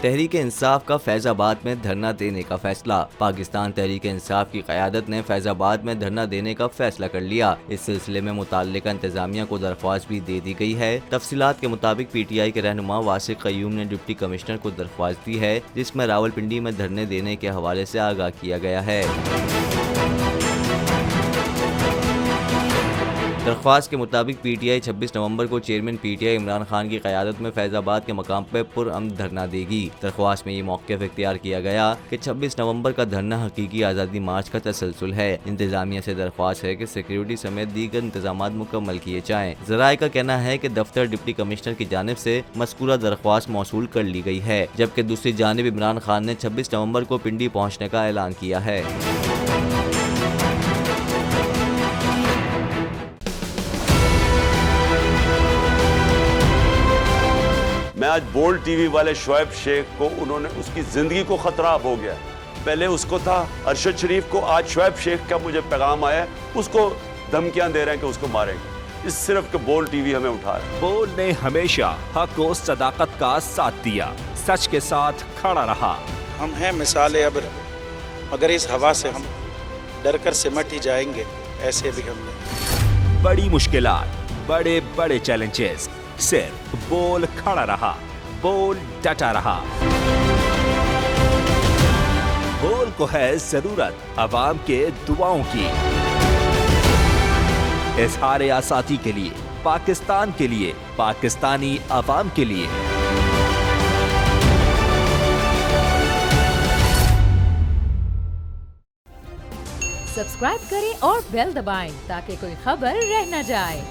तहरीक इंसाफ का फैजाबाद में धरना देने का फैसला। पाकिस्तान तहरीक इंसाफ की क़यादत ने फैजाबाद में धरना देने का फैसला कर लिया। इस सिलसिले में मुताल्लिका इंतजामिया को दरख्वास्त भी दे दी गई है। तफसीलात के मुताबिक PTI के रहनुमा वासिक क़य्यूम ने डिप्टी कमिश्नर को दरख्वास्त दी है, जिसमें रावलपिंडी में धरने देने के हवाले से आगाह किया गया है। दरख्वास्त के मुताबिक PTI 26 नवंबर को चेयरमैन PTI इमरान खान की क़यादत में फैजाबाद के मकाम पर पुरअमन धरना देगी। दरख्वास्त में ये मौक़िफ़ इख्तियार किया गया कि 26 नवंबर का धरना हकीकी आज़ादी मार्च का तसलसल है। इंतजामिया से दरख्वास्त है कि सिक्योरिटी समेत दीगर इंतजाम मुकम्मल किए जाएँ। ज़राए का कहना है कि दफ्तर डिप्टी कमिश्नर की जानिब से मज़कूरा दरख्वास्त मौसूल कर ली गई है, जबकि दूसरी जानिब इमरान खान ने 26 नवंबर को पिंडी पहुँचने का ऐलान किया है। मैं आज बोल्ड टीवी वाले शोएब शेख को, उन्होंने उसकी जिंदगी को खतरा हो गया। पहले उसको था अरशद शरीफ को, आज शोएब शेख का मुझे पैगाम आया, उसको धमकियां दे रहे हैं कि उसको मारेंगे। इस सिर्फ के बोल्ड टीवी हमें उठा रहा है। बोल्ड ने हमेशा हक और सदाकत का साथ दिया, सच के साथ खड़ा रहा। हम हैं मिसाल अब्र, मगर इस हवा से हम डर कर सिमट ही जाएंगे, ऐसे भी हम नहीं। बड़ी मुश्किलात, बड़े बड़े चैलेंजेस, सिर्फ बोल खड़ा रहा, बोल डटा रहा। बोल को है जरूरत अवाम के दुआओं की। इज़हार आज़ादी के लिए, पाकिस्तान के लिए, पाकिस्तानी अवाम के लिए। सब्सक्राइब करें और बेल दबाएं ताकि कोई खबर रह न जाए।